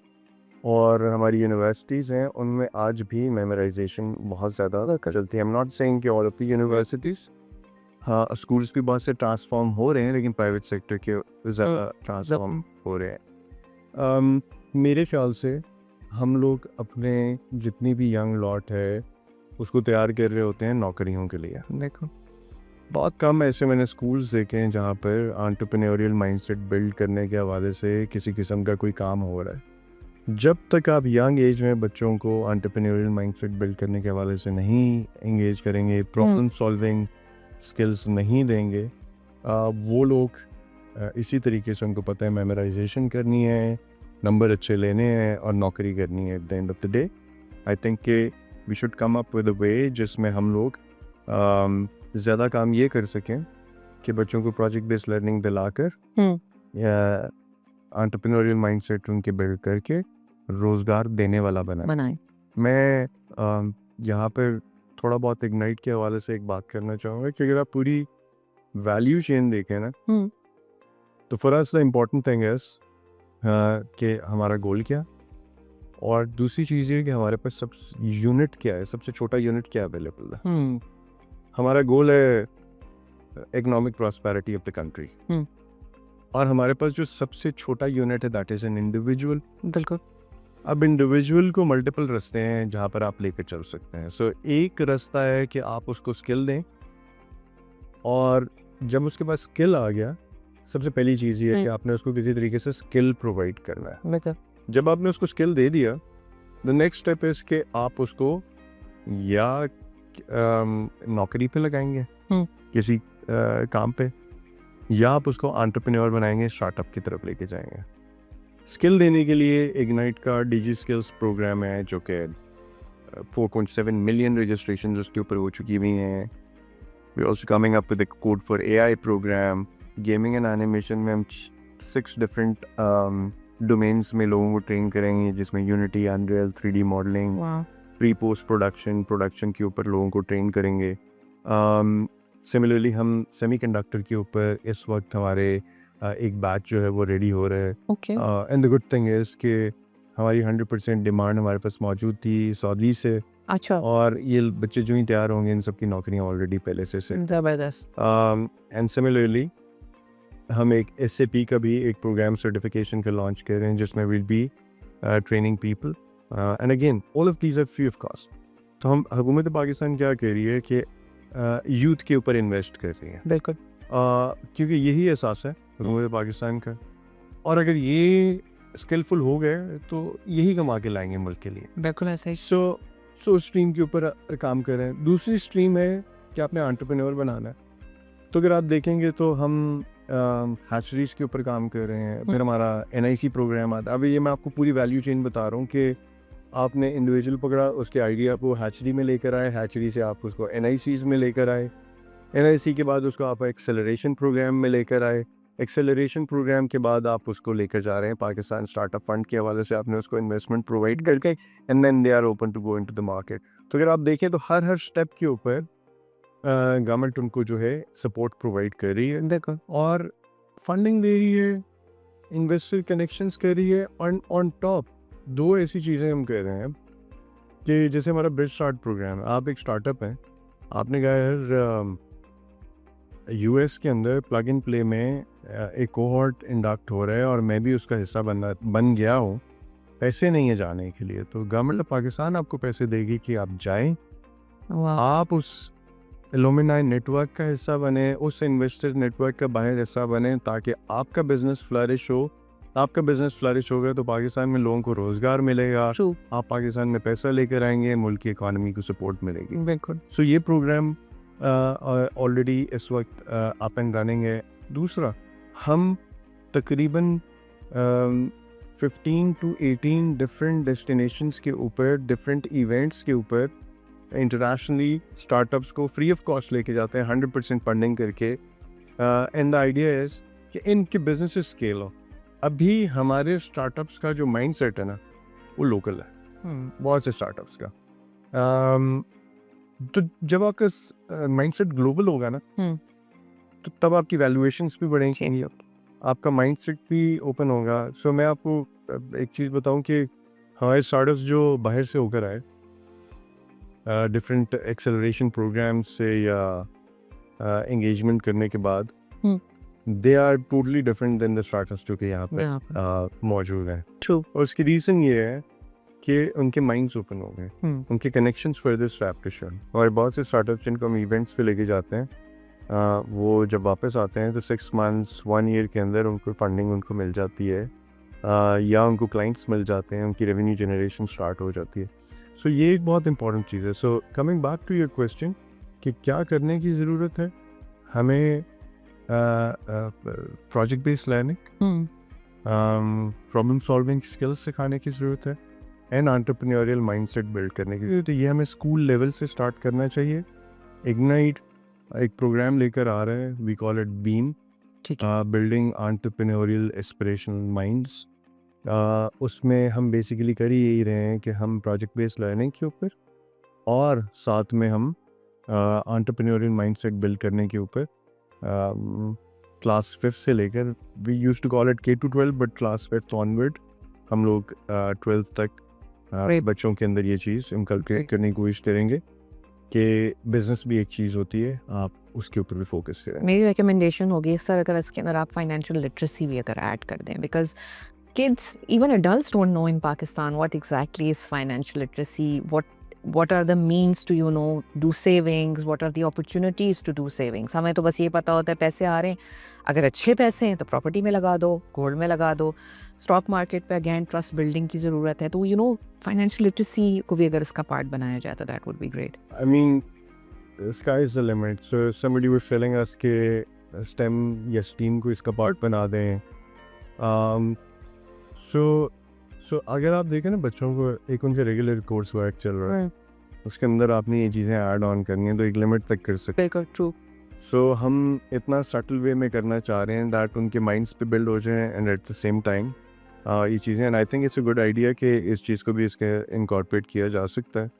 और हमारी यूनिवर्सिटीज़ हैं उनमें आज भी मेमोराइजेशन बहुत ज़्यादा चलती है। आई एम नॉट सेइंग कि ऑल ऑफ द यूनिवर्सिटीज़, हाँ स्कूल्स भी बहुत से ट्रांसफॉर्म हो रहे हैं लेकिन प्राइवेट सेक्टर के ज़्यादा ट्रांसफॉर्म हो रहे हैं। मेरे ख्याल से हम लोग अपने जितनी भी यंग लॉट है उसको तैयार कर रहे होते हैं नौकरियों के लिए। देखो बहुत कम ऐसे मैंने स्कूल्स देखे हैं जहाँ पर एंटरप्रेन्योरियल माइंडसेट बिल्ड करने के हवाले से किसी किस्म का कोई काम हो रहा है। जब तक आप यंग एज में बच्चों को एंटरप्रेन्योरियल माइंडसेट बिल्ड करने के हवाले से नहीं एंगेज करेंगे, प्रॉब्लम सॉल्विंग स्किल्स नहीं देंगे, वो लोग इसी तरीके से उनको पता है मेमोराइजेशन करनी है, नंबर अच्छे लेने हैं और नौकरी करनी है at the end of the day. I think कि we should come up with a way जिसमें हम लोग ज़्यादा काम ये कर सकें कि बच्चों को प्रोजेक्ट बेस्ड लर्निंग दिलाकर या एंटरप्रेन्योरियल माइंडसेट उनके बिल्ड करके रोज़गार देने वाला बनाएं। मैं यहाँ पर थोड़ा बहुत इग्नाइट के हवाले से एक बात करना चाहूँगा कि अगर आप पूरी वैल्यू चेन देखें ना, तो for us the important thing is कि हमारा गोल क्या, और दूसरी चीज़ ये कि हमारे पास सब यूनिट क्या है, सबसे छोटा यूनिट क्या अवेलेबल है। हमारा गोल है economic prosperity of the country, और हमारे पास जो सबसे छोटा यूनिट है दैट इज़ एन इंडिविजुअल। बिल्कुल। अब इंडिविजुअल को मल्टीपल रास्ते हैं जहाँ पर आप लेकर चल सकते हैं। सो एक रास्ता है कि आप उसको स्किल दें, और जब उसके पास स्किल आ गया सबसे पहली चीज़ ये है कि आपने उसको किसी तरीके से स्किल प्रोवाइड करना है। जब आपने उसको स्किल दे दिया, द नेक्स्ट स्टेप इज़ कि आप उसको या नौकरी पे लगाएंगे किसी काम पे, या आप उसको एंटरप्रेन्योर बनाएंगे, स्टार्टअप की तरफ लेके जाएंगे। स्किल देने के लिए इग्नाइट का डिजी स्किल्स प्रोग्राम है जो कि 4.7 मिलियन रजिस्ट्रेशन उसके ऊपर हो चुकी हुई हैं। We also coming up with a code for AI program. Gaming and animation में हम 6 डिफरेंट डोमेन्स में लोगों को ट्रेन करेंगे, जिसमें unity, unreal, 3D modelling, pre post production के ऊपर लोगों को ट्रेन करेंगे। सिमिलरली हम सेमीकंडक्टर के ऊपर इस वक्त हमारे एक बैच जो है वो रेडी हो रहा है। And the good thing is कि हमारी 100% डिमांड हमारे पास मौजूद थी सऊदी से। अच्छा। और ये बच्चे जो ही तैयार होंगे इन सब की नौकरियाँ ऑलरेडी पहले से ज़बरदस्त। एंड सिमिलरली हम एक SAP का भी एक प्रोग्राम सर्टिफिकेशन का लॉन्च कर रहे हैं जिसमें will be training people, and again all of these are free of cost. तो हम हुकूमत पाकिस्तान क्या कह रही है कि यूथ के ऊपर इन्वेस्ट कर रही है। बिल्कुल। क्योंकि यही एहसास है हुकूमत पाकिस्तान का, और अगर ये स्किलफुल हो गए तो यही कमा के लाएंगे मुल्क के लिए। बिल्कुल ऐसा ही। सो स्ट्रीम के ऊपर काम कर रहे हैं। दूसरी स्ट्रीम है कि आपने एंटरप्रेन्योर बनाना है। तो अगर आप देखेंगे तो हम हैचरीज के ऊपर काम कर रहे हैं, फिर हमारा NIC प्रोग्राम आता है। अभी ये मैं आपको पूरी वैल्यू चेन बता रहा हूँ कि आपने इंडिविजुअल पकड़ा, उसके आइडिया को हैचरी में लेकर आए, हैचरी से आप उसको NICs में लेकर आए, NIC के बाद उसको आप एक्सेलरेशन प्रोग्राम में लेकर आए, एक्सेलरेशन प्रोग्राम के बाद आप उसको लेकर जा रहे हैं पाकिस्तान स्टार्टअप फंड के हवाले से, आपने उसको इन्वेस्टमेंट प्रोवाइड करके, and then they are open to go into the market. तो अगर आप देखें तो हर स्टेप के ऊपर गवर्नमेंट उनको जो है सपोर्ट प्रोवाइड कर रही है, देखो, और फंडिंग दे रही है, इन्वेस्टर कनेक्शंस कर रही है, ऑन टॉप दो ऐसी चीज़ें हम कह रहे हैं कि जैसे हमारा ब्रिज स्टार्ट प्रोग्राम है, आप एक स्टार्टअप हैं, आपने कहा यार यूएस के अंदर प्लग इन प्ले में एक कोहॉर्ट इंडक्ट हो रहा है और मैं भी उसका हिस्सा बन गया हूँ, पैसे नहीं है जाने के लिए, तो गवर्नमेंट ऑफ पाकिस्तान आपको पैसे देगी कि आप जाएं, वाह, आप उस एलुमनाई नेटवर्क का हिस्सा बने, उस इन्वेस्टर नेटवर्क का बाहर हिस्सा बने, ताकि आपका बिजनेस फ्लरिश हो। आपका बिजनेस फ्लरिश होगा तो पाकिस्तान में लोगों को रोज़गार मिलेगा, ट्रू, आप पाकिस्तान में पैसा लेकर आएंगे, मुल्क की इकॉनमी को सपोर्ट मिलेगी। बिल्कुल, सो ये प्रोग्राम ऑलरेडी इस वक्त अप एंड रनिंग है। दूसरा, हम तकरीबन 15 to 18 डिफरेंट डेस्टिनेशंस के ऊपर, डिफरेंट इवेंट्स के ऊपर इंटरनेशनली स्टार्टअप्स को फ्री ऑफ कॉस्ट लेके जाते हैं, 100% फंडिंग करके। एंड द आइडिया इज़ कि इनके बिजनेस स्केल हो। अभी हमारे स्टार्टअप्स का जो माइंडसेट है ना, वो लोकल है बहुत से स्टार्टअप्स का। तो जब आपका माइंडसेट ग्लोबल होगा ना, तो तब आपकी वैल्यूएशंस भी बढ़ेंगी, आपका माइंडसेट भी ओपन होगा। सो मैं आपको एक चीज़ बताऊं कि हमारे स्टार्टअप्स जो बाहर से होकर आए, डिफरेंट एक्सेलरेशन प्रोग्राम से या एंगेजमेंट करने के बाद, they are totally different than the startups जो कि यहाँ पे मौजूद हैं। ट्रू, और उसकी रीज़न ये है कि उनके माइंड्स ओपन हो गए, उनके कनेक्शंस फर्दर एस्टैब्लिश हुए। और बहुत से स्टार्टअप्स जिनको हम इवेंट्स पे लेके जाते हैं, वो जब वापस आते हैं तो 6 months 1 year के अंदर उनको फंडिंग उनको मिल जाती है, या उनको क्लाइंट्स मिल जाते हैं, उनकी रेवेन्यू जनरेशन स्टार्ट हो जाती है। सो ये एक बहुत इंपॉर्टेंट चीज़ है। So coming back to your question कि क्या करने की ज़रूरत है, हमें project based learning, problem solving skills सिखाने की ज़रूरत है, एंड एंटरप्रेन्योरियल माइंडसेट बिल्ड करने की ज़रूरत है। ये हमें स्कूल लेवल से स्टार्ट करना चाहिए। इग्नाइट एक प्रोग्राम लेकर आ रहे हैं, वी कॉल इट बीम, ठीक है, बिल्डिंग एंटरप्रेन्योरियल एस्पिरेशनल माइंड्स। उसमें हम बेसिकली कर ही यही रहे हैं कि हम प्रोजेक्ट बेस्ड लर्निंग के ऊपर और साथ में हम एंटरप्रेन्योरियल माइंडसेट बिल्ड करने के ऊपर क्लास 5 से लेकर, we used to call it K-12, but class 5 onward हम लोग 12th तक बच्चों के अंदर ये चीज़ इनकलकेट करने की कोशिश करेंगे कि बिजनेस भी एक चीज़ होती है, आप उसके ऊपर भी फोकस करें। मेरी रिकमेंडेशन होगी सर, अगर इसके अंदर आप फाइनेंशियल लिटरेसी भी अगर ऐड कर दें, because kids, even adults don't know in Pakistan what exactly is financial literacy, what are the means to, you know, do savings, what are the opportunities to do savings. हमें तो बस ये पता होता है पैसे आ रहे हैं, अगर अच्छे पैसे हैं तो प्रॉपर्टी में लगा दो, गोल्ड में लगा दो, स्टॉक मार्केट पे अगेन ट्रस्ट बिल्डिंग की ज़रूरत है। तो यू नो फाइनेंशियल लिटरेसी को भी अगर इसका पार्ट बनाया जाए तो that would be great. I mean, the sky is the limit. So somebody was telling us कि STEM या STEAM को इसका पार्ट बना दें। सो अगर आप देखें ना, बच्चों को एक उनके रेगुलर कोर्स वर्क चल रहा है, उसके अंदर आपने ये चीज़ें ऐड ऑन करनी है तो एक लिमिट तक कर सकते बिल्कुल ट्रू। हैं। सो हम इतना सटल वे में करना चाह रहे हैं दैट उनके माइंड्स पे बिल्ड हो जाए and at the same time ये चीज़ें, and I think it's a good idea कि इस चीज़ को भी इसके इनकॉर्पोरेट किया जा सकता है।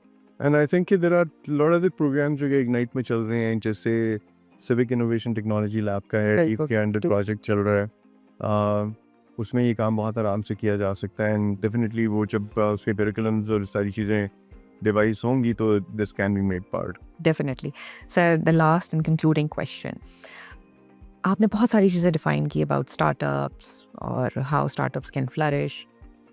एंड आई थिंक कि there are lot of the program जो कि इग्नाइट में चल रहे हैं, जैसे सिविक इनोवेशन टेक्नोलॉजी लैब का है, बिल्कुल, के अंडर प्रोजेक्ट चल रहा है, उसमें ये काम बहुत आराम से किया जा सकता है। एंड डेफिनेटली वो जब उसके करिकुलम्स और सारी चीज़ें डिवाइस होंगी तो this can be made part. Definitely. Sir, the last and concluding question, आपने बहुत सारी चीज़ें डिफाइन की अबाउट स्टार्टअप्स और how startups can flourish.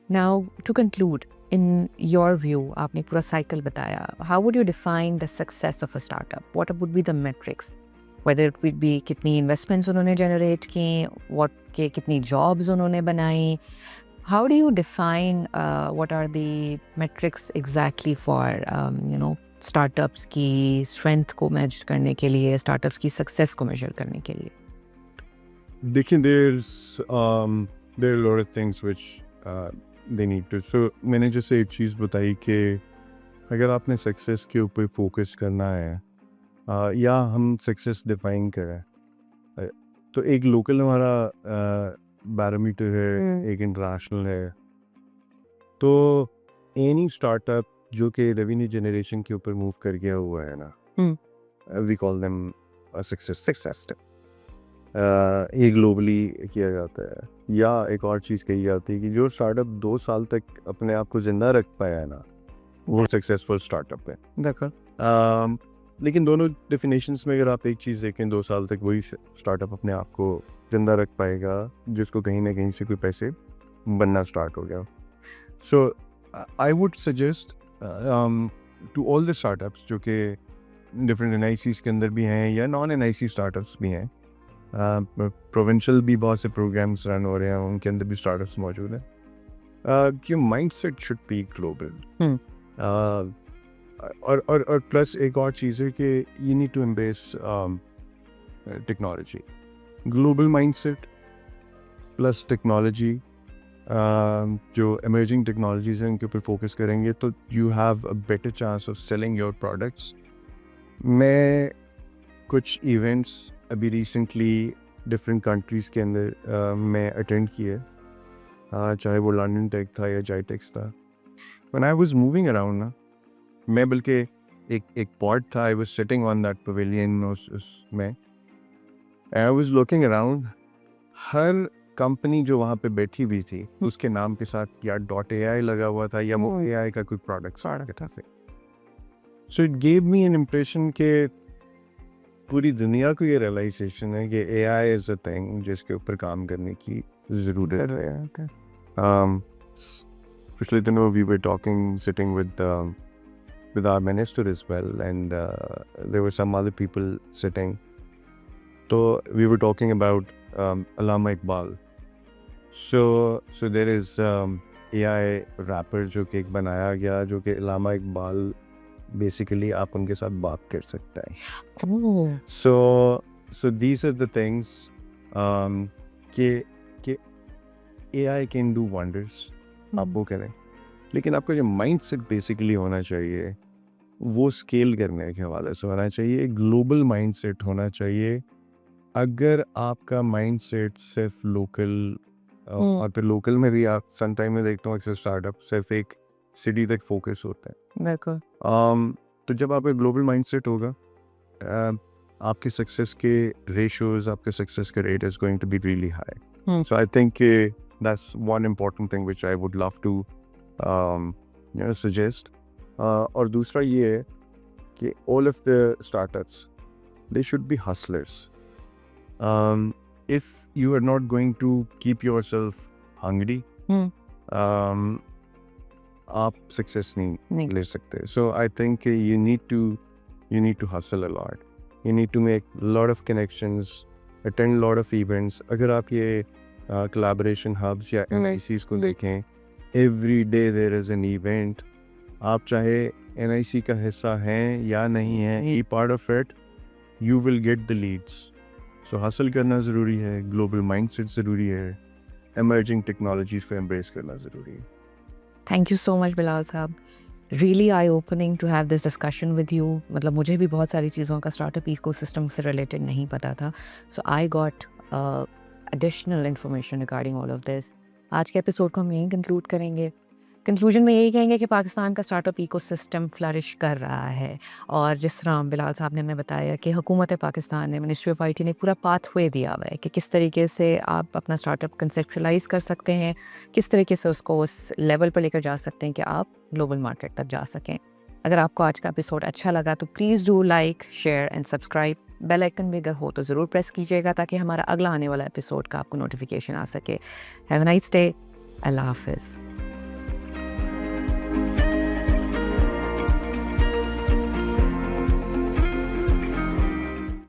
Now to conclude, in your view, आपने पूरा साइकिल बताया, how would you define the success of a startup? What would be the metrics, whether it would be कितनी investments उन्होंने generate की, what के कितनी jobs उन्होंने बनाई? How do you define what are the metrics exactly for you know startups की strength को measure करने के लिए, स्टार्टअप्स की सक्सेस को मेजर करने के लिए? देखिए, there are a lot of things which they need to, so मैंने जैसे एक चीज़ बताई कि अगर आपने सक्सेस के ऊपर फोकस करना है, या हम सक्सेस डिफाइन करें, तो एक लोकल हमारा बैरोमीटर है, एक इंटरनेशनल है। तो एनी स्टार्टअप जो कि रेवेन्यू जनरेशन के ऊपर मूव कर गया हुआ है ना, वी कॉल देम सक्सेस। ये ग्लोबली किया जाता है। या एक और चीज़ कही जाती है कि जो स्टार्टअप 2 साल तक अपने आप को ज़िंदा रख पाया है ना, वो सक्सेसफुल स्टार्टअप है। बिल्कुल। लेकिन दोनों डेफिनेशंस में अगर आप एक चीज़ देखें, 2 साल तक वही स्टार्टअप अपने आप को ज़िंदा रख पाएगा जिसको कहीं ना कहीं से कोई पैसे बनना स्टार्ट हो गया। So I would suggest to all the startups जो कि डिफरेंट NICs के अंदर भी हैं या नॉन NIC स्टार्टअप्स भी हैं, प्रोविंशियल भी बहुत से प्रोग्राम्स रन हो रहे हैं, उनके अंदर भी स्टार्टअप्स मौजूद हैं, कि माइंडसेट शुड बी ग्लोबल। और प्लस एक और चीज़ है कि you need to embrace technology. Global mindset plus technology, जो एमर्जिंग टेक्नोलॉजीज़ हैं उनके ऊपर फोकस करेंगे तो you have a better chance of selling your products. मैं कुछ इवेंट्स अभी रिसेंटली डिफरेंट कंट्रीज़ के अंदर मैं अटेंड किए, चाहे वो लंदन टेक था या जाइटेक्स था। When I was moving around ना, मैं बल्कि एक पॉड था, I was sitting on that pavilion उसमें, आई वाज लुकिंग अराउंड, हर कंपनी जो वहाँ पे बैठी हुई थी उसके नाम के साथ या .ai लगा हुआ था या वो AI का कोई प्रोडक्ट आ रहा था। So it gave me an impression के पूरी दुनिया को ये रियलाइजेशन है कि AI इज़ अ थिंग जिसके ऊपर काम करने की ज़रूरत है। पिछले दिनों we were talking, sitting with our minister as well, and there were some other people sitting. So we were talking about Allama Iqbal. So there is AI rapper जो कि एक बनाया गया, जो कि Allama Iqbal basically आप उनके साथ बात कर सकता है। So these are the things कि AI can do wonders, आप वो करें, लेकिन आपका जो माइंडसेट बेसिकली होना चाहिए वो स्केल करने के हवाले से होना चाहिए, ग्लोबल माइंडसेट होना चाहिए। अगर आपका माइंडसेट सिर्फ लोकल, और फिर लोकल में भी आप सम टाइम में देखता हूँ अक्सर स्टार्टअप सिर्फ एक सिटी तक फोकस होता है। बिल्कुल। तो जब आपका ग्लोबल माइंडसेट होगा, आपके सक्सेस के रेशियोज, आपके सक्सेस का rate is going to be really high. So I think that's one important thing which I would love to suggest. और दूसरा ये है कि all of the startups, they should be hustlers. If you are not going to keep yourself hungry, आप success नहीं ले सकते। So I think you need to hustle a lot. You need to make a lot of connections, attend a lot of events. अगर आप ये collaboration hubs या NICs को देखें, every day there is an event. आप चाहे NIC का हिस्सा हैं या नहीं हैं, be part of it, you will get the leads. So hustle करना ज़रूरी है, ग्लोबल माइंडसेट ज़रूरी है, emerging टेक्नोलॉजीज़ को embrace करना ज़रूरी है। Thank you so much Bilal साहब, really eye opening to have this discussion with you. मतलब मुझे भी बहुत सारी चीज़ों का स्टार्टअप इकोसिस्टम से रिलेटेड नहीं पता था, so I got additional information regarding all of this. आज के एपिसोड को हम यहीं कंक्लूड करेंगे। कंक्लूजन में यही कहेंगे कि पाकिस्तान का स्टार्टअप इकोसिस्टम फ्लरिश कर रहा है, और जिस तरह बिलाल साहब ने हमें बताया कि हुकूमत पाकिस्तान ने, मिनिस्ट्री ऑफ IT ने पूरा पाथवे दिया हुआ है कि किस तरीके से आप अपना स्टार्टअप कंसेप्चुलाइज कर सकते हैं, किस तरीके से उसको उस लेवल पर लेकर जा सकते हैं कि आप ग्लोबल मार्केट तक जा सकें। अगर आपको आज का एपिसोड अच्छा लगा तो please do like, share and subscribe. Bell icon भी अगर हो तो ज़रूर प्रेस कीजिएगा ताकि हमारा अगला आने वाला एपिसोड का आपको नोटिफिकेशन आ सके। Have a nice day. अल्लाह हाफिज़।